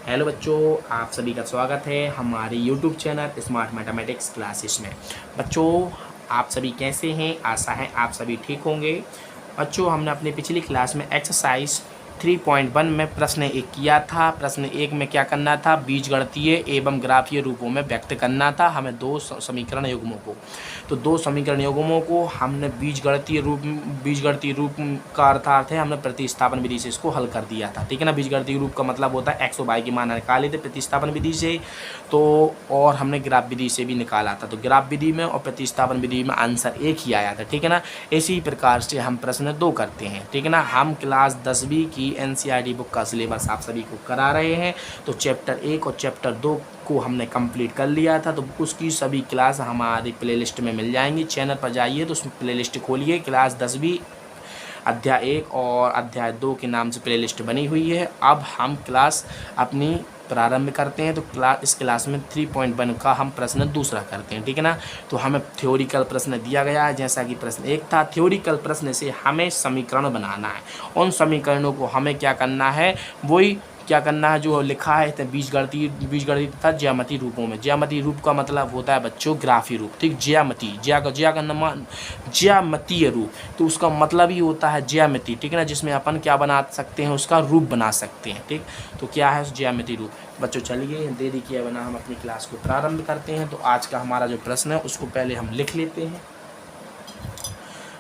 Hello बच्चों, आप सभी का स्वागत है हमारे YouTube channel smart mathematics classes में। बच्चों, आप सभी कैसे हैं? आशा है आप सभी ठीक होंगे। बच्चों, हमने अपनी पिछली क्लास में एक्सरसाइज 3.1 में प्रश्न 1 किया था। प्रश्न 1 में क्या करना था? बीजगणितीय एवं ग्राफीय रूपों में व्यक्त करना था हमें दो समीकरण युग्मों को। तो दो समीकरण युग्मों को हमने बीजगणितीय रूप का अर्थ है हमने प्रतिस्थापन विधि से इसको हल कर दिया था। ठीक है ना। बीजगणितीय रूप का मतलब होता है एक्स और वाई की मान निकाले थे प्रतिस्थापन विधि से, तो और हमने ग्राफ विधि से भी निकाला था। तो ग्राफ विधि में और प्रतिस्थापन विधि में आंसर एक ही आया था। ठीक है ना। इसी प्रकार से हम प्रश्न 2 करते हैं। ठीक है ना। हम क्लास 10वीं की NCERT बुक का सिलेबस आप सभी को करा रहे हैं। तो चैप्टर 1 और चैप्टर 2 को हमने कंप्लीट कर लिया था। तो उसकी सभी क्लास हमारी प्लेलिस्ट में मिल जाएंगी। चैनल पर जाइए तो उसमें प्लेलिस्ट खोलिए, क्लास 10वीं अध्याय 1 और अध्याय 2 के नाम से प्लेलिस्ट बनी हुई है। अब हम क्लास अपनी प्रारंभ करते हैं। तो इस क्लास में 3.1 का हम प्रश्न दूसरा करते हैं। ठीक है ना। तो हमें थ्योरिकल प्रश्न दिया गया है, जैसा कि प्रश्न 1 था। थ्योरिकल प्रश्न से हमें समीकरण बनाना है। उन समीकरणों को हमें क्या करना है, वही क्या करना है जो लिखा है बीजगणितीय तथा ज्यामितीय रूपों में। ज्यामितीय रूप का मतलब होता है बच्चों ग्राफी रूप। ठीक, ज्यामितीय रूप, तो उसका मतलब ही होता है ज्यामिति। ठीक है ना, जिसमें अपन क्या बना सकते हैं, उसका रूप बना सकते हैं। ठीक, तो क्या है ज्यामितीय रूप। बच्चों चलिए देरी किए बिना हम अपनी क्लास को प्रारंभ करते हैं। तो आज का हमारा जो प्रश्न है उसको पहले हम लिख लेते हैं।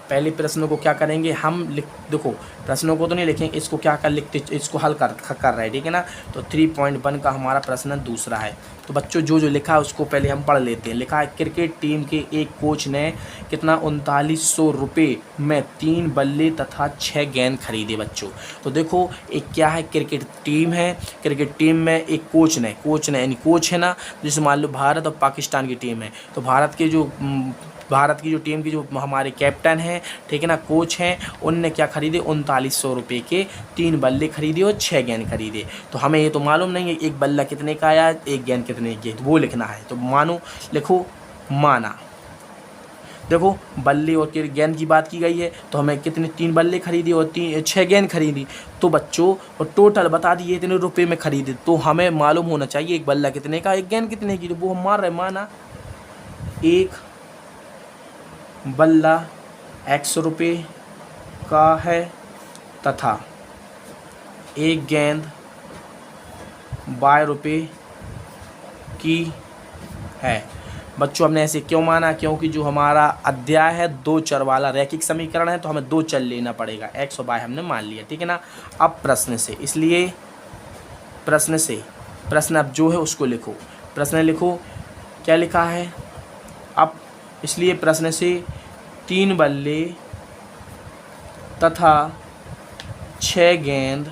पहले प्रश्न को क्या करेंगे हम देखो, प्रश्नों को तो नहीं लिखेंगे, इसको क्या कर लिखते, इसको हल कर रहे हैं। ठीक है ना। तो 3.1 का हमारा प्रश्न दूसरा है। तो बच्चों जो लिखा है उसको पहले हम पढ़ लेते हैं। लिखा है क्रिकेट टीम के एक कोच ने कितना 3900 रुपये में 3 बल्ले तथा 6 गेंद खरीदे। बच्चों तो देखो, एक क्या है, क्रिकेट टीम है। क्रिकेट टीम में एक कोच ने यानी कोच है ना, जैसे मान लो भारत और पाकिस्तान की टीम है। तो भारत की जो टीम की जो हमारे कैप्टन हैं, ठीक है ना, कोच हैं, उनने क्या खरीदे 3900 रुपये के 3 बल्ले खरीदे और 6 गेंद खरीदे। तो हमें ये तो मालूम नहीं है एक बल्ला कितने का आया, एक गेंद कितने की, तो वो लिखना है। तो लिखो माना। देखो बल्ले और गेंद की बात की गई है, तो हमें कितने 3 बल्ले खरीदे और 6 गेंद खरीदी। तो बच्चों और टोटल बता दिए इतने रुपये में खरीदे, तो हमें मालूम होना चाहिए एक बल्ला कितने का, एक गेंद कितने की। तो वो हम मान रहे, माना एक बल्ला X रुपये का है तथा एक गेंद Y रुपये की है। बच्चों हमने ऐसे क्यों माना, क्योंकि जो हमारा अध्याय है 2 चर वाला रैखिक समीकरण है, तो हमें 2 चर लेना पड़ेगा, X और Y हमने मान लिया। ठीक है ना। अब प्रश्न से, इसलिए प्रश्न अब जो है उसको लिखो। प्रश्न लिखो, क्या लिखा है अब, इसलिए प्रश्न से 3 बल्ले तथा 6 गेंद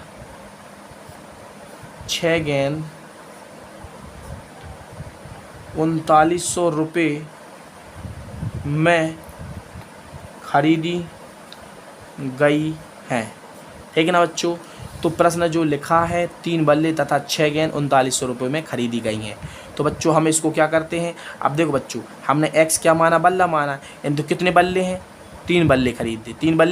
3900 रुपये में खरीदी गई हैं। ठीक है ना बच्चों। तो प्रश्न जो लिखा है 3 बल्ले तथा 6 गेंद 3900 रुपये में खरीदी गई हैं। तो बच्चों हम इसको क्या करते हैं, अब देखो बच्चों, हमने X क्या माना, बल्ला माना, यानी तो कितने बल्ले हैं, 3 बल्ले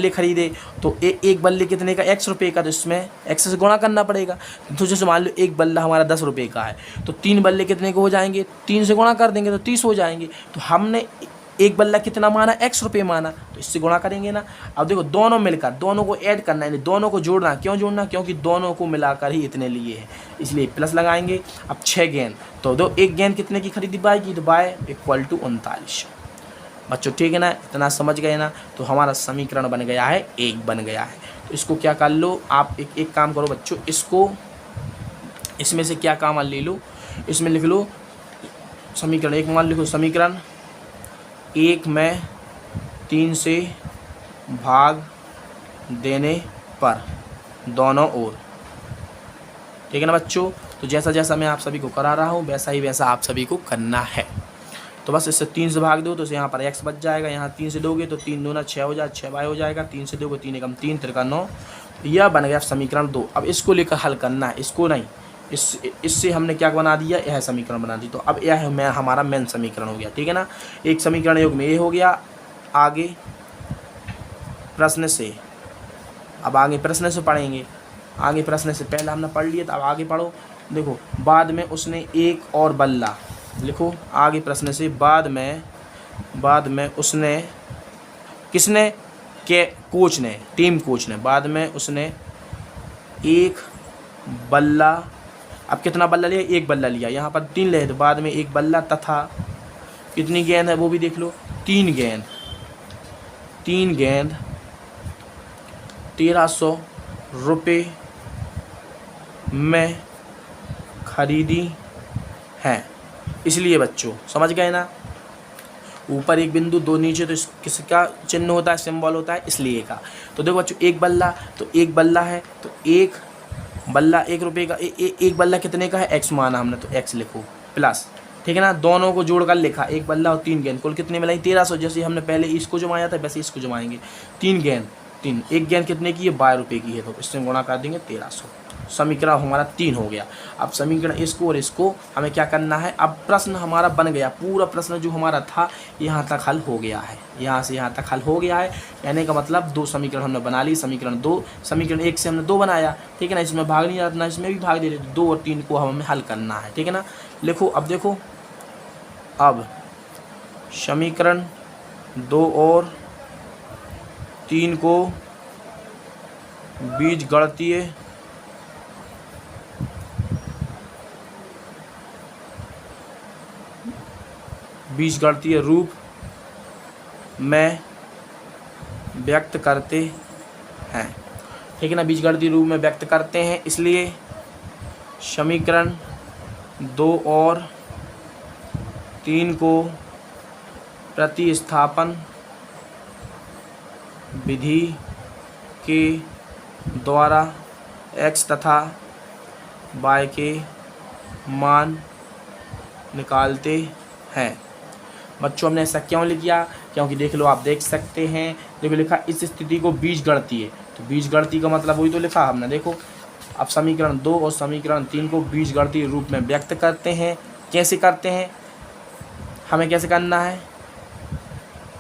खरीदे। तो एक बल्ले कितने का, X रुपये का, तो इसमें X से गुणा करना पड़ेगा। तो जैसे मान लो एक बल्ला हमारा 10 रुपये का है, तो 3 बल्ले कितने को हो जाएंगे, 3 से गुणा कर देंगे तो 30 हो जाएंगे। तो हमने एक बल्ला कितना माना, X रुपये माना, तो इससे गुणा करेंगे ना। अब देखो दोनों मिलकर, दोनों को ऐड करना है, दोनों को जोड़ना। क्यों जोड़ना, क्योंकि दोनों को मिलाकर ही इतने लिए हैं, इसलिए प्लस लगाएंगे। अब 6 गेंद, तो दो एक गेंद कितने की खरीदी, बाय की, तो बाय इक्वल टू 39। बच्चों ठीक है ना, इतना समझ गए ना। तो हमारा समीकरण बन गया है, 1 बन गया है। तो इसको क्या कर लो आप, एक काम करो बच्चों, इसको इसमें से क्या काम ले लो, इसमें लिख लो समीकरण 1 मान लिखो। समीकरण 1 में 3 से भाग देने पर दोनों ओर। ठीक है ना बच्चों। तो जैसा जैसा मैं आप सभी को करा रहा हूँ वैसा ही वैसा आप सभी को करना है। तो बस इससे 3 से भाग दो तो यहाँ पर X बच जाएगा, यहाँ 3 से दोगे तो 3 दूना 6 हो जाएगा, 6Y हो जाएगा, 3 से दोगे 3 एकम 3 त्रिका 9। यह बन गया समीकरण 2। अब इसको लेकर हल करना है, इसको नहीं, इससे हमने क्या बना दिया, यह समीकरण बना दी। तो अब यह हमारा मेन समीकरण हो गया। ठीक है ना। एक समीकरण योग में ये हो गया। आगे प्रश्न से, अब आगे प्रश्न से पढ़ेंगे। आगे प्रश्न से पहले हमने पढ़ लिया, तो अब आगे पढ़ो। देखो बाद में उसने एक और बल्ला, लिखो आगे प्रश्न से, बाद में उसने, किसने, के कोच ने, टीम कोच ने, बाद में उसने एक बल्ला, अब कितना बल्ला लिया, एक बल्ला लिया, यहाँ पर 3 ले तो बाद में एक बल्ला तथा कितनी गेंद है वो भी देख लो, 3 गेंद 1300 रुपये में खरीदी है। इसलिए बच्चों समझ गए ना, ऊपर एक बिंदु, 2 नीचे, तो किसका चिन्ह होता है, सिंबल होता है इसलिए का। तो देखो बच्चों एक बल्ला, तो एक बल्ला है तो एक बल्ला 1 रुपये का, एक बल्ला कितने का है, एक्स माना हमने, तो एक्स लिखो प्लस, ठीक है ना, दोनों को जोड़कर लिखा, एक बल्ला और 3 गेंद, कुल कितने मिलाई 1300, जैसे हमने पहले इसको जमाया था वैसे इसको जमाएंगे, 3 गेंद 3, एक गेंद कितने की है, 12 रुपये की है, तो इससे गुणा कर देंगे 1300। समीकरण हमारा 3 हो गया। अब समीकरण इसको और इसको हमें क्या करना है, अब प्रश्न हमारा बन गया, पूरा प्रश्न जो हमारा था यहाँ तक हल हो गया है, यहाँ से यहाँ तक हल हो गया है, कहने का मतलब 2 समीकरण हमने बना ली, समीकरण 2, समीकरण 1 से हमने 2 बनाया, ठीक है ना, इसमें भाग नहीं जाना, इसमें भी भाग दे रहे, 2 और 3 को हमें हल करना है, ठीक है ना। लिखो अब देखो, अब समीकरण 2 और 3 को बीजगणितीय रूप में व्यक्त करते हैं, ठीक है ना, बीजगणितीय रूप में व्यक्त करते हैं, इसलिए समीकरण 2 और 3 को प्रतिस्थापन विधि के द्वारा x तथा y के मान निकालते हैं। बच्चों हमने ऐसा क्यों लिखा, क्योंकि देख लो, आप देख सकते हैं, देखो लिखा इस स्थिति को बीजगणितीय, तो बीजगणितीय का मतलब वही तो लिखा हमने, देखो अब समीकरण 2 और समीकरण 3 को बीजगणितीय रूप में व्यक्त करते हैं, कैसे करते हैं, हमें कैसे करना है,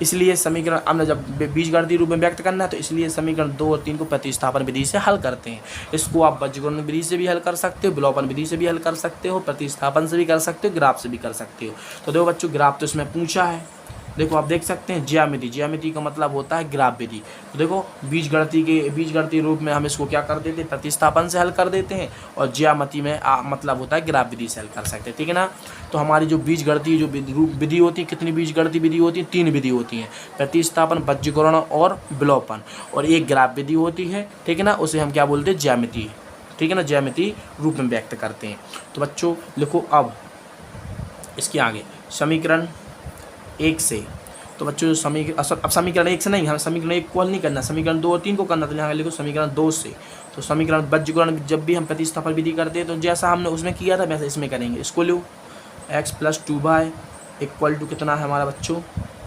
इसलिए समीकरण हमने जब बीजगणितीय रूप में व्यक्त करना है तो इसलिए समीकरण 2 और 3 को प्रतिस्थापन विधि से हल करते हैं। इसको आप बीजगणित विधि से भी हल कर सकते हो, विलोपन विधि से भी हल कर सकते हो, प्रतिस्थापन से भी कर सकते हो, ग्राफ से भी कर सकते हो। तो देखो बच्चों ग्राफ तो इसमें पूछा है, देखो आप देख सकते हैं ज्यामिति का मतलब होता है ग्राफ विधि। तो देखो बीजगणितीय रूप में हम इसको क्या कर देते हैं, प्रतिस्थापन से हल कर देते हैं, और ज्यामिति में मतलब होता है ग्राफ विधि से हल कर सकते हैं, ठीक है ना। तो हमारी जो बीजगणितीय जो विधि होती है, कितनी बीजगणितीय विधि होती है, 3 विधि होती हैं, प्रतिस्थापन, बीजगणन और विलोपन, और एक ग्राफ विधि होती है, ठीक है ना, उसे हम क्या बोलते हैं, ज्यामिति, ठीक है ना, ज्यामितीय रूप में व्यक्त करते हैं। तो बच्चों लिखो अब इसके आगे समीकरण 1 से, तो बच्चों जो समीकरण 1 से नहीं, हमें समीकरण 1 को हल नहीं करना, समीकरण 2 और 3 को करना, तो यहाँ लिखो समीकरण 2 से। तो समीकरण बीजगणन जब भी हम प्रतिस्थापन विधि करते हैं तो जैसा हमने उसमें किया था वैसे इसमें करेंगे। इसको लो x + 2y इक्वल टू कितना है हमारा बच्चों,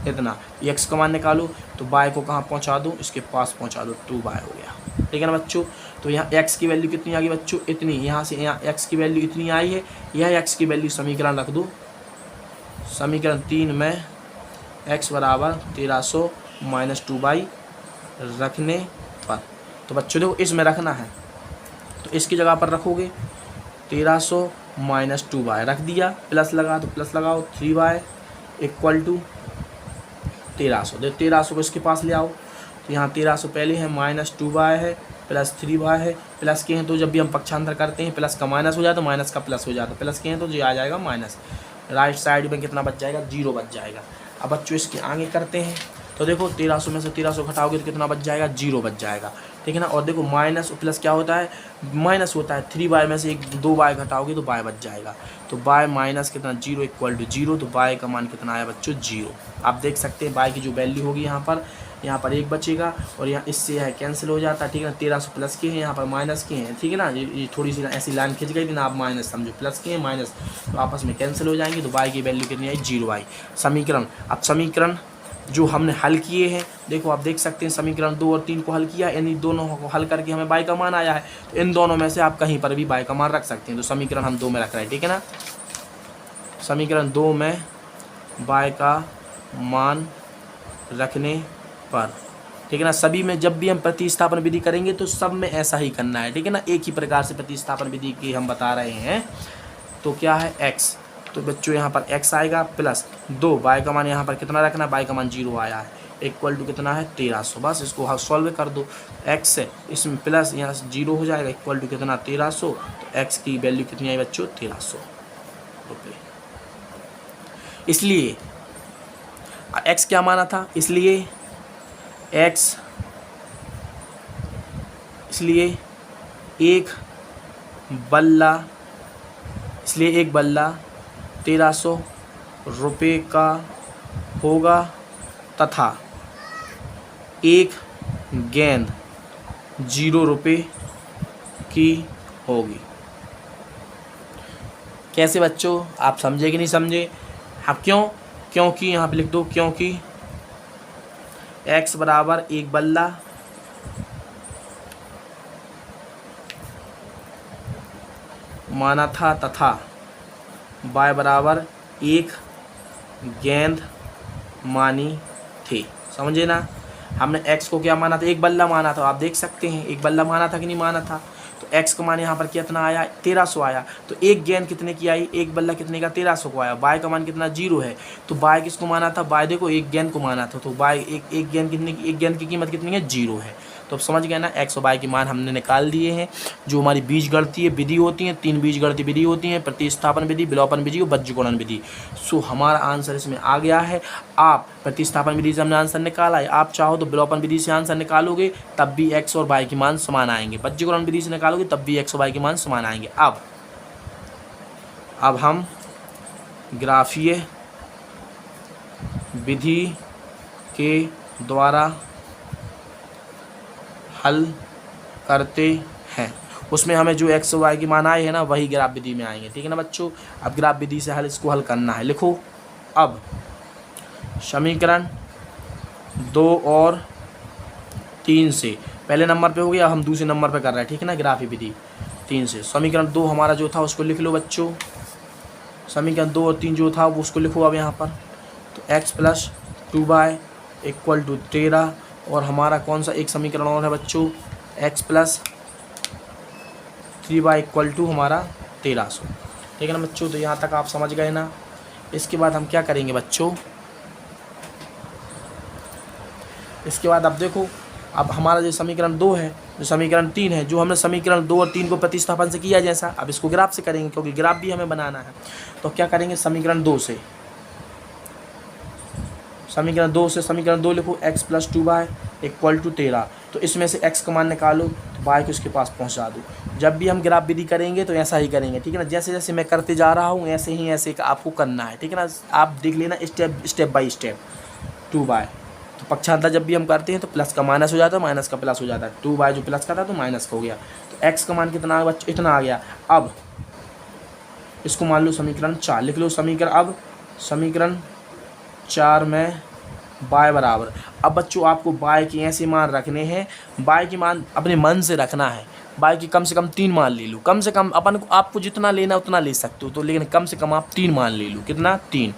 इतना, x का मान निकालो तो y को कहाँ पहुँचा दो, इसके पास पहुँचा दो, 2y हो गया, ठीक है ना बच्चों। तो यहाँ x की वैल्यू कितनी आ गई बच्चों, इतनी, यहाँ से यहाँ x की वैल्यू इतनी आई है, यह x की वैल्यू समीकरण रख दो, समीकरण 3 में x बराबर 1300 - 2y रखने पर, तो बच्चों देखो इसमें रखना है, तो इसकी जगह पर रखोगे 1300 - 2y रख दिया, प्लस लगा तो प्लस लगाओ, 3y इक्वल टू 1300, देखो 1300 को इसके पास ले आओ, तो यहाँ 1300 पहले है, -2y है, प्लस 3y है, प्लस के हैं तो जब भी हम पक्षांतर करते हैं प्लस का माइनस हो जाता है, माइनस का प्लस हो जाता है, प्लस के हैं तो ये आ जाएगा माइनस, राइट साइड में कितना बच जाएगा, 0 बच जाएगा। अब बच्चों इसके आगे करते हैं, तो देखो 1300 में से 1300 घटाओगे तो कितना बच जाएगा, 0 बच जाएगा, ठीक है ना। और देखो माइनस प्लस क्या होता है, माइनस होता है, 3y में से 2y घटाओगे तो y बच जाएगा, तो y माइनस कितना 0 इक्वल टू 0, तो y का मान कितना आया बच्चों 0। आप देख सकते हैं y की जो वैल्यू होगी यहाँ पर 1 बचेगा, और यहाँ इससे यह कैंसिल हो जाता है, ठीक है ना। 1300 प्लस के हैं, यहाँ पर माइनस के हैं, ठीक है ना, ये थोड़ी सी ऐसी लाइन खिंच गई थी ना, आप माइनस समझो, प्लस के हैं माइनस, तो आपस में कैंसिल हो जाएंगे, तो y की वैल्यू कितनी आई 0 आई। समीकरण, अब समीकरण जो हमने हल किए हैं, देखो आप देख सकते हैं समीकरण 2 और 3 को हल किया, यानी दोनों को हल करके हमें y का मान आया है, तो इन दोनों में से आप कहीं पर भी y का मान रख सकते हैं। तो समीकरण हम 2 में रख रहे हैं, ठीक है ना, समीकरण 2 में y का मान रखने पर ठीक है ना। सभी में जब भी हम प्रतिस्थापन विधि करेंगे तो सब में ऐसा ही करना है, ठीक है ना। एक ही प्रकार से प्रतिस्थापन विधि की हम बता रहे हैं। तो क्या है x, तो बच्चों यहाँ पर x आएगा प्लस 2, y का मान यहाँ पर कितना रखना है, y का मान 0 आया है, इक्वल टू कितना है 1300। बस इसको सॉल्व कर दो, x है इसमें प्लस यहाँ से 0 हो जाएगा, इक्वल टू कितना 1300। तो x की वैल्यू कितनी आई बच्चों 1300 रुपये। इसलिए x क्या माना था, इसलिए एक बल्ला 1300 रुपये का होगा तथा एक गेंद 0 रुपये की होगी। कैसे बच्चों, आप समझे कि नहीं समझे? हाँ, क्योंकि यहाँ पे लिख दो, क्योंकि x बराबर एक बल्ला माना था तथा y बराबर एक गेंद मानी थी। समझे ना, हमने x को क्या माना था, एक बल्ला माना था। आप देख सकते हैं एक बल्ला माना था कि नहीं माना था। तो x का मान यहाँ पर कितना आया 1300 आया। तो एक गेंद कितने की आई, एक बल्ला कितने का 1300 को आया। y का मान कितना 0 है, तो y किसको माना था, y देखो एक गेंद को माना था। तो y एक गेंद कितने की, एक गेंद की कीमत कितनी है 0 है। तो अब समझ गए ना, x और y के मान हमने निकाल दिए हैं। जो हमारी बीजगणितीय विधि होती हैं, 3 बीजगणितीय विधि होती हैं, प्रतिस्थापन विधि, विलोपन विधि और बज्रगुणन विधि। सो हमारा आंसर इसमें आ गया है। आप प्रतिस्थापन विधि से हमने आंसर निकाला है, आप चाहो तो विलोपन विधि से आंसर निकालोगे तब भी x और y के मान समान आएंगे, बज्रगुणन विधि से निकालोगे तब भी x और y के मान समान आएंगे। अब हम ग्राफीय विधि के द्वारा हल करते हैं। उसमें हमें जो x और y की मान आए हैं ना, वही ग्राफ विधि में आएंगे, ठीक है ना बच्चों। अब ग्राफ विधि से इसको हल करना है। लिखो, अब समीकरण 2 और 3 से पहले नंबर पे हो गया, हम दूसरे नंबर पे कर रहे हैं, ठीक है ना। ग्राफीय विधि 3 से समीकरण 2 हमारा जो था उसको लिख लो बच्चों। समीकरण 2 और 3 जो था वो उसको लिखो अब यहाँ पर। तो x plus 2y equal to 13, और हमारा कौन सा एक समीकरण और है बच्चों, x plus 3y equal to हमारा 1300, ठीक है ना बच्चों। तो यहाँ तक आप समझ गए ना। इसके बाद हम क्या करेंगे बच्चों, इसके बाद अब देखो, अब हमारा जो समीकरण 2 है, जो समीकरण 3 है, जो हमने समीकरण 2 और 3 को प्रतिस्थापन से किया जैसा, अब इसको ग्राफ से करेंगे क्योंकि ग्राफ भी हमें बनाना है। तो क्या करेंगे, समीकरण 2 से समीकरण 2 लिखो, x plus 2y equal to 13। तो इसमें से x का मान निकालो, तो y को इसके पास पहुंचा दो। जब भी हम ग्राफ विधि करेंगे तो ऐसा ही करेंगे, ठीक है ना। जैसे जैसे मैं करते जा रहा हूँ ऐसे आपको करना है, ठीक है ना। आप देख लेना स्टेप बाई स्टेप। 2y, तो पक्षांतर जब भी हम करते हैं तो प्लस का माइनस हो जाता है, माइनस का प्लस हो जाता है। 2y जो प्लस का था तो माइनस का हो गया। तो x का मान कितना आ गया बच्चों, इतना आ गया। अब इसको मान लो समीकरण 4 लिख लो। समीकरण 4 में y बराबर, अब बच्चों आपको y के ऐसे मान रखने हैं, y के मान अपने मन से रखना है। y के कम से कम 3 मान ले लो, कम से कम आपको जितना लेना उतना ले सकते हो, तो लेकिन कम से कम आप 3 मान ले लो। कितना, 3।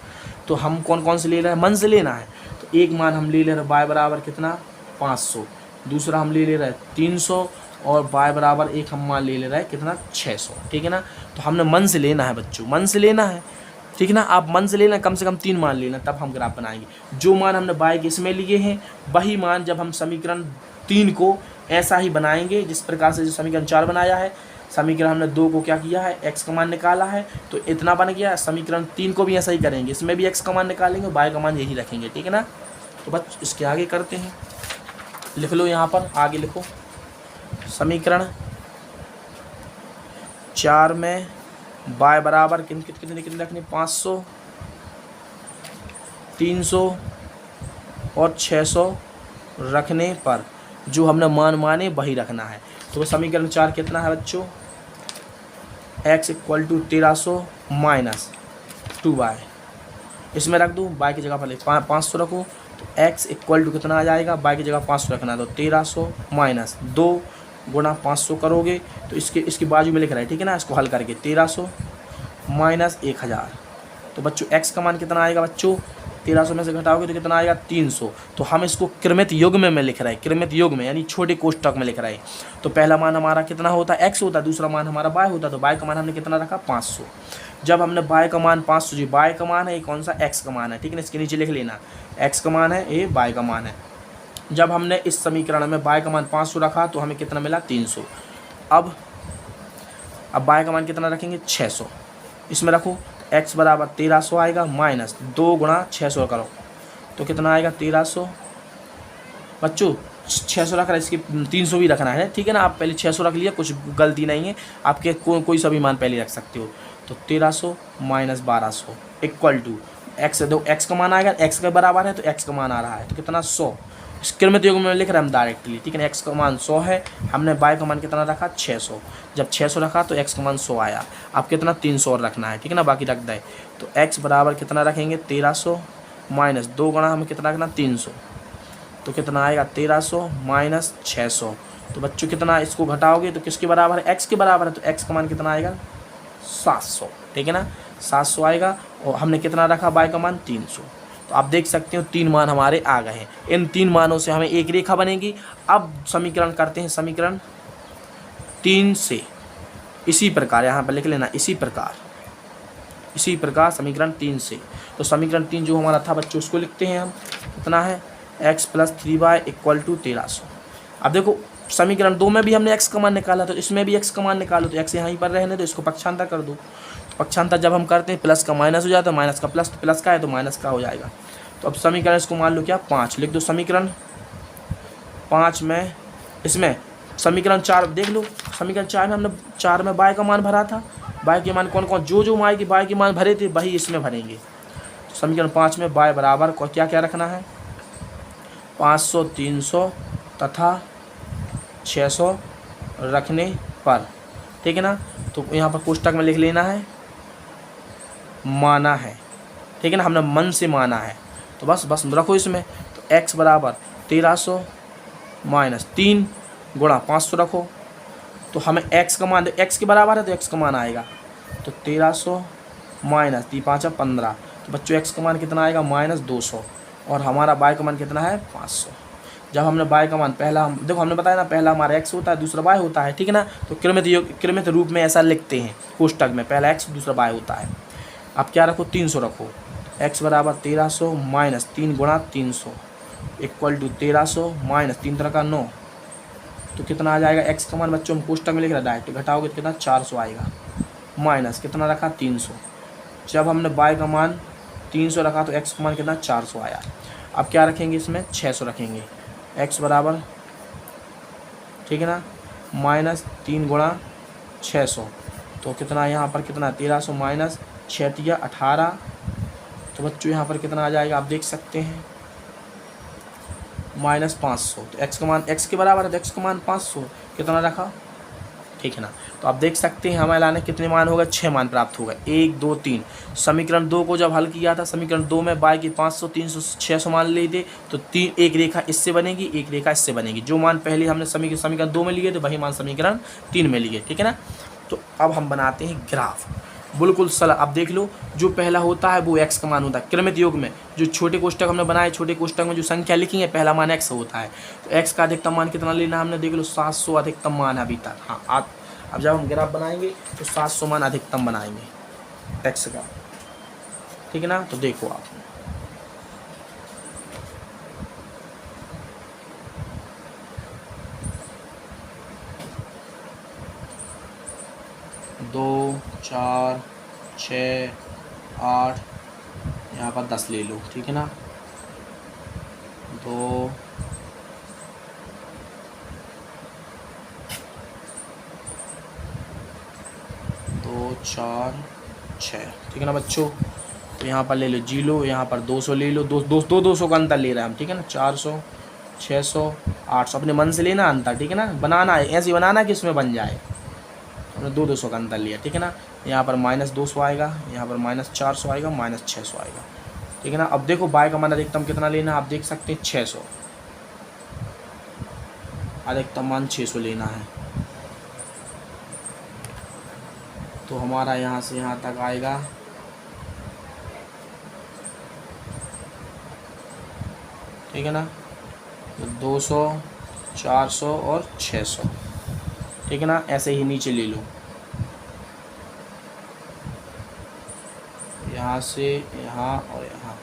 तो हम कौन से ले रहे हैं, मन से लेना है। तो एक मान हम ले रहे हैं y बराबर कितना 500, दूसरा हम ले रहे हैं 300, और y बराबर एक हम मान ले रहे हैं कितना 600, ठीक है ना। तो हमने मन से लेना है बच्चों, मन से लेना है, ठीक है ना। आप मन से लेना, कम से कम 3 मान लेना, तब हम ग्राफ बनाएंगे। जो मान हमने y के इसमें लिए हैं वही मान जब हम समीकरण 3 को ऐसा ही बनाएंगे जिस प्रकार से जो समीकरण 4 बनाया है। समीकरण हमने 2 को क्या किया है, x का मान निकाला है तो इतना बन गया। समीकरण 3 को भी ऐसा ही करेंगे, इसमें भी x का मान निकालेंगे, y का मान यही रखेंगे, ठीक है ना। तो बस इसके आगे करते हैं, लिख लो यहाँ पर, आगे लिखो। समीकरण 4 में y बराबर कितने रखने, 500, 300 और 600 रखने पर जो हमने मान माने वही रखना है। तो समीकरण 4 कितना है बच्चों, x equal to 1300 minus 2y, इसमें रख दूँ, y की जगह पर 500 रखो। तो x इक्वल टू कितना आ जाएगा, y की जगह 500 रखना, तो 1300 माइनस 2 गुणा 500 करोगे तो इसके बाजू में लिख रहा है, ठीक है ना। इसको हल करके 1300 माइनस 1000, तो बच्चों x का मान कितना आएगा बच्चों 1300 में से घटाओगे तो कितना आएगा 300। तो हम इसको क्रमित युग्म में लिख रहे हैं, क्रमित युग्म में यानी छोटे कोष्ठक में लिख रहे हैं। तो पहला मान हमारा कितना होता है x होता है, दूसरा मान हमारा y होता है। तो y का मान हमने कितना रखा 500। जब हमने y का मान 500, जी y का मान है, ये कौन सा x का मान है, ठीक है ना, इसके नीचे लिख लेना x का मान है, ये y का मान है। जब हमने इस समीकरण में y का मान 500 रखा तो हमें कितना मिला 300। अब y का मान कितना रखेंगे 600, इसमें रखो x बराबर 1300 आएगा माइनस 2 गुणा 600 करो तो कितना आएगा 1300। बच्चों 600 रख रहा है, इसकी 300 भी रखना है, ठीक है ना। आप पहले 600 रख लिया, कुछ गलती नहीं है, आपके कोई सा भी मान पहले रख सकते हो। तो 1300 माइनस 1200 इक्वल टू एक्स, दो एक्स का मान आएगा, एक्स के बराबर है तो एक्स का मान आ रहा है तो कितना 100। इस क्रमित युग्म में लिख रहे हैं हम डायरेक्टली, ठीक है ना। एक्स का मान 100 है, हमने वाई का मान कितना रखा 600। जब 600 रखा तो एक्स का मान 100 आया। अब कितना 300 और रखना है, ठीक है ना, बाकी रख दें। तो एक्स बराबर कितना रखेंगे 1300 माइनस 2 गुणा हमें कितना रखना 300, तो कितना आएगा 1300 माइनस 600। तो बच्चों कितना इसको घटाओगे तो किसके बराबर है, एक्स के बराबर है, तो एक्स का मान कितना आएगा 700, ठीक है ना, 700 आएगा। और हमने कितना रखा वाई का मान 300। तो आप देख सकते हो 3 मान हमारे आ गए हैं। इन 3 मानों से हमें एक रेखा बनेगी। अब समीकरण करते हैं, समीकरण 3 से इसी प्रकार यहाँ पर लिख लेना, इसी प्रकार समीकरण 3 से। तो समीकरण 3 जो हमारा था बच्चों उसको लिखते हैं हम, कितना है x plus 3y equal to 1300। अब देखो समीकरण 2 में भी हमने x का मान निकाला, तो इसमें भी x का मान निकालो। तो x यहाँ पर रहने दो, इसको पक्षांतर कर दो। तो पक्षांतर जब हम करते हैं प्लस का माइनस हो जाता है, माइनस का प्लस, प्लस का है तो माइनस का हो जाएगा। तो अब समीकरण इसको मान लो क्या 5 लिख दो। समीकरण 5 में इसमें समीकरण 4 देख लो। समीकरण 4 में हमने 4 में y का मान भरा था, y के मान कौन कौन जो y के मान भरे थे वही इसमें भरेंगे। तो समीकरण 5 में y बराबर क्या क्या रखना है 500, 300 तथा 600 रखने पर, ठीक है ना। तो यहाँ पर कोष्टक में लिख लेना है माना है, ठीक है ना, हमने मन से माना है। तो बस रखो इसमें। तो x बराबर 1300 माइनस 3 गुणा 500 रखो। तो हमें x का मान, x के बराबर है तो x का मान आएगा तो 1300 माइनस 3 5 15। तो बच्चों x का मान कितना आएगा माइनस 200 और हमारा y का मान कितना है 500। जब हमने y का मान पहला, हम देखो हमने बताया ना पहला हमारा x होता है दूसरा y होता है, ठीक है ना। तो क्रमित रूप में ऐसा लिखते हैं कोष्टक में, पहला x दूसरा y होता है। अब क्या रखो 300 रखो। x बराबर 1300 माइनस 3 गुणा 300 इक्वल टू 1300 माइनस 3 तरह का 9। तो कितना आ जाएगा x का मान बच्चों हम कोष्टक में लिख रहा है, डायरेक्ट घटाओगे तो कितना 400 आएगा माइनस कितना रखा 300। जब हमने y का मान 300 रखा तो x का मान कितना 400 आया। अब क्या रखेंगे इसमें 600 रखेंगे। x बराबर, ठीक है ना, माइनस 3 गुणा 600 तो कितना यहाँ पर कितना 1300 माइनस 6 या 18। तो बच्चों यहाँ पर कितना आ जाएगा आप देख सकते हैं माइनस 500। तो x का मान x के बराबर है तो x का मान 500 कितना रखा, ठीक है ना। तो आप देख सकते हैं हमें लाने कितने मान हो गए 6 मान प्राप्त हो गए 1 2 3। समीकरण 2 को जब हल किया था समीकरण 2 में y की 500 300 600 मान लिए थे तो एक रेखा इससे बनेगी, एक रेखा इससे बनेगी। जो मान पहले हमने समीकरण 2 में लिए थे वही मान समीकरण 3 में लिए, ठीक है ना। तो अब हम बनाते हैं ग्राफ, बिल्कुल सरल। अब देख लो जो पहला होता है वो x का मान होता है क्रमित योग में। जो छोटे कोष्टक हमने बनाए, छोटे कोष्टक में जो संख्या लिखी है पहला मान x होता है। तो x का अधिकतम मान कितना लेना हमने देख लो 700 अधिकतम मान है अभी तक। हाँ अब जब हम ग्राफ बनाएंगे तो 700 मान अधिकतम बनाएंगे x का, ठीक है ना। तो देखो आप दो 4 6 8 यहाँ पर 10 ले लो, ठीक है ना। 2 4 6, ठीक है ना बच्चों। तो यहाँ पर ले लो 0, यहाँ पर 200 ले लो, 200 का अंतर ले रहे हैं हम, ठीक है ना। 400 600 800 अपने मन से लेना अंतर, ठीक है ना। बनाना है ऐसे बनाना कि इसमें बन जाए। हमने 200 का अंतर लिया, ठीक है ना। यहाँ पर माइनस 200 आएगा, यहाँ पर माइनस 400 आएगा, माइनस 600 आएगा, ठीक है ना। अब देखो y का मान अधिकतम कितना लेना आप देख सकते हैं 600, अधिकतम मान 600 लेना है। तो हमारा यहाँ से यहाँ तक आएगा ठीक है ना। तो 200, 400 और 600, ठीक है ना। ऐसे ही नीचे ले लो, यहाँ से यहाँ और यहाँ,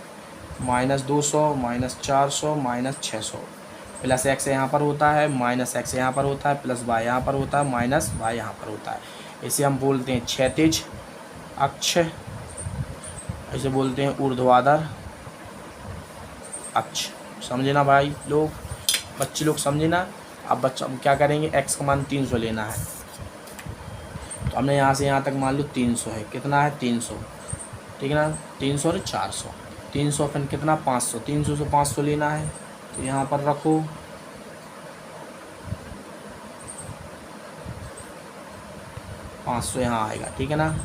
-200, -400, -600, प्लस एक्स यहाँ पर होता है, माइनस एक्स यहाँ पर होता है, प्लस वाई यहाँ पर होता है, माइनस वाई यहाँ पर होता है। इसे हम बोलते हैं क्षैतिज अक्ष, इसे बोलते हैं ऊर्ध्वाधर अक्ष। समझे ना भाई लोग, बच्चे लोग समझे ना। अब बच्चा हम क्या करेंगे, एक्स का मान 300 लेना है, तो हमने यहाँ से यहाँ तक मान लो 300 है, कितना है 300, ठीक है ना। 300 और 400, 300 फिर कितना 500, 300 से 500 लेना है, तो यहाँ पर रखो, $500 यहाँ आएगा, ठीक है ना।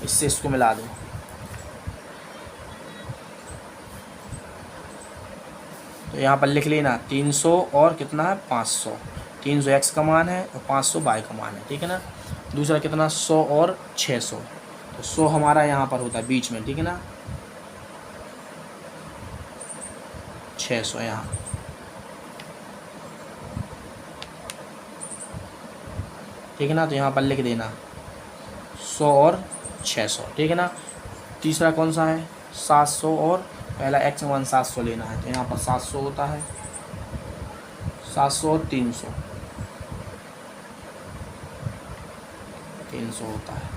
इससे इसको मिला दो, तो यहाँ पर लिख लेना 300 और कितना है 500, 300 एक्स का मान है और 500 वाई का मान है, ठीक है ना। दूसरा कितना 100 और 600, तो 100 हमारा यहाँ पर होता है बीच में, ठीक है ना। 600 यहाँ, ठीक है ना। तो यहाँ पर लिख देना 100 और 600, ठीक है ना। तीसरा कौन सा है 700, और पहला एक्स मान 700 लेना है, तो यहाँ पर 700 होता है, 700 और 300, 300 होता है।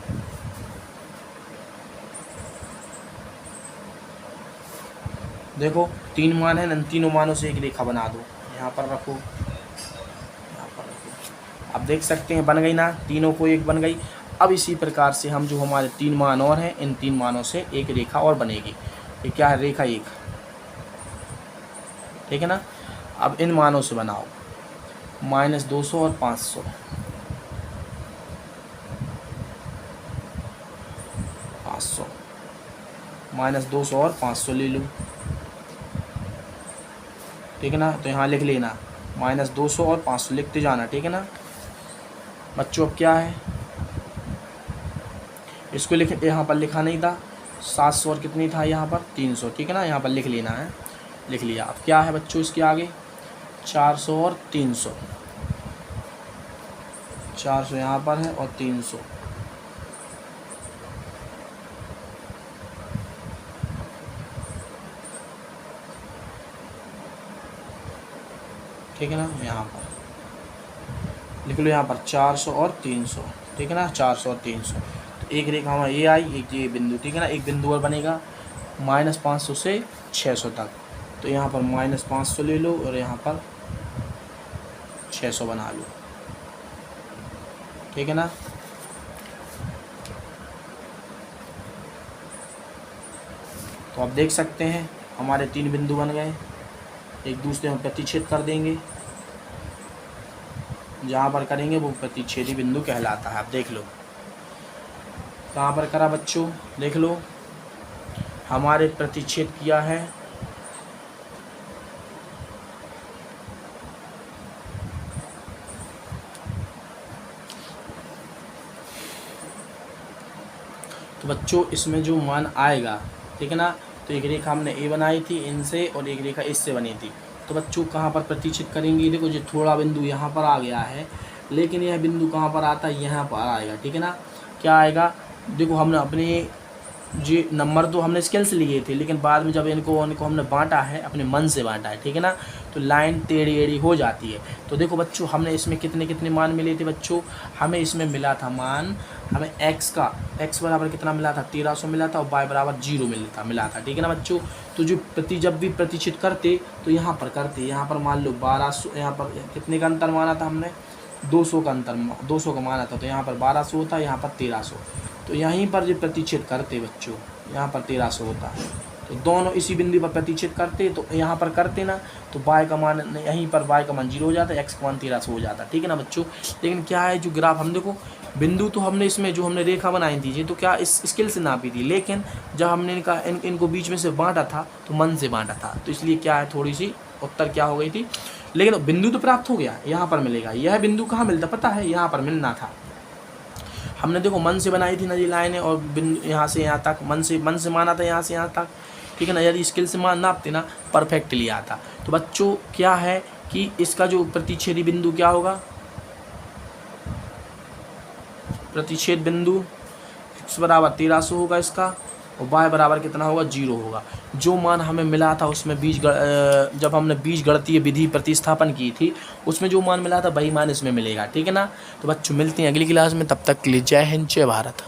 देखो 3 मान है, इन तीनों मानों से एक रेखा बना दो, यहाँ पर रखो, यहाँ पर रखो। अब देख सकते हैं बन गई ना, तीनों को एक बन गई। अब इसी प्रकार से हम जो हमारे 3 मान और हैं, इन 3 मानों से एक रेखा और बनेगी। ये क्या है, रेखा 1, ठीक है ना। अब इन मानों से बनाओ, -200 और 500, 500, -200 और 500 ले लो, ठीक है ना। तो यहाँ लिख लेना -200 और 500 लिखते जाना, ठीक है ना बच्चों। अब क्या है, इसको लिख, यहाँ पर लिखा नहीं था 700 और कितनी था यहाँ पर 300, ठीक है ना। यहाँ पर लिख लेना है, लिख लिया। अब क्या है बच्चों इसके आगे 400 और 300, 400 यहाँ पर है और 300, ठीक है ना। यहाँ पर लिख लो, यहाँ पर 400 और 300, ठीक है ना, 400 और 300। तो एक रेखा हमारी ये आई, एक ये बिंदु, ठीक है ना। एक बिंदु और बनेगा -500 से 600 तक, तो यहाँ पर -500 ले लो और यहाँ पर 600 बना लो, ठीक है ना। तो आप देख सकते हैं हमारे 3 बिंदु बन गए, एक दूसरे में प्रतिच्छेद कर देंगे, जहाँ पर करेंगे वो प्रतिच्छेदी बिंदु कहलाता है। आप देख लो कहाँ पर करा बच्चों, देख लो हमारे प्रतिच्छेद किया है तो बच्चों इसमें जो मान आएगा, ठीक है ना। तो एक रेखा हमने ए बनाई थी इनसे और एक रेखा इससे बनी थी, तो बच्चों कहाँ पर प्रतिच्छेद करेंगे, देखो जो थोड़ा बिंदु यहाँ पर आ गया है, लेकिन यह बिंदु कहाँ पर आता है, यहाँ पर आएगा, ठीक है ना। क्या आएगा, देखो हमने अपने जी नंबर तो हमने स्केल से लिए थे, लेकिन बाद में जब इनको हमने बांटा है, अपने मन से बांटा है, ठीक है ना, तो लाइन टेढ़ी एढ़ी हो जाती है। तो देखो बच्चों हमने इसमें कितने कितने मान मिले थे बच्चों, हमें इसमें मिला था मान, हमें x बराबर कितना मिला था 1300 मिला था, और y बराबर 0 मिला था, ठीक है ना बच्चों। तो जो जब भी प्रतिच्छेद करते तो यहाँ पर करते, यहाँ पर मान लो 1200, यहाँ पर कितने का अंतर माना था हमने, 200 का अंतर, 200 का माना था, तो यहाँ पर 1200 होता है, यहाँ पर 1300, तो यहीं पर जो प्रतिच्छेद करते बच्चों, यहाँ पर 1300 होता है, तो दोनों इसी बिंदु पर प्रतिच्छेद करते, तो यहाँ पर करते ना, तो y का मान यहीं पर y का मान 0 हो जाता है, x का मान 1300 हो जाता है, ठीक है ना बच्चों। लेकिन क्या है, जो ग्राफ हम देखो बिंदु तो हमने इसमें जो हमने रेखा बनाई थी ये तो क्या इस स्केल से नापी थी, लेकिन जब हमने इनको बीच में से बांटा था तो मन से बांटा था, तो इसलिए क्या है थोड़ी सी उत्तर क्या हो गई थी, लेकिन बिंदु तो प्राप्त हो गया, यहाँ पर मिलेगा। यह बिंदु कहाँ मिलता पता है, यहाँ पर मिलना था। हमने देखो मन से बनाई थी ना जी लाइनें, और बिंदु यहाँ से यहाँ तक मन से माना था, यहाँ से यहाँ तक, ठीक है ना। यदि स्केल से मान नापते ना परफेक्टली आता। तो बच्चों क्या है कि इसका जो प्रतिच्छेदी बिंदु क्या होगा, प्रतिच्छेद बिंदु x बराबर 1300 होगा इसका, और y बराबर कितना होगा 0 होगा। जो मान हमें मिला था उसमें जब हमने बीजगणितीय विधि प्रतिस्थापन की थी उसमें जो मान मिला था वही मान इसमें मिलेगा, ठीक है ना। तो बच्चों मिलते हैं अगली क्लास में, तब तक के लिए जय हिंद जय भारत।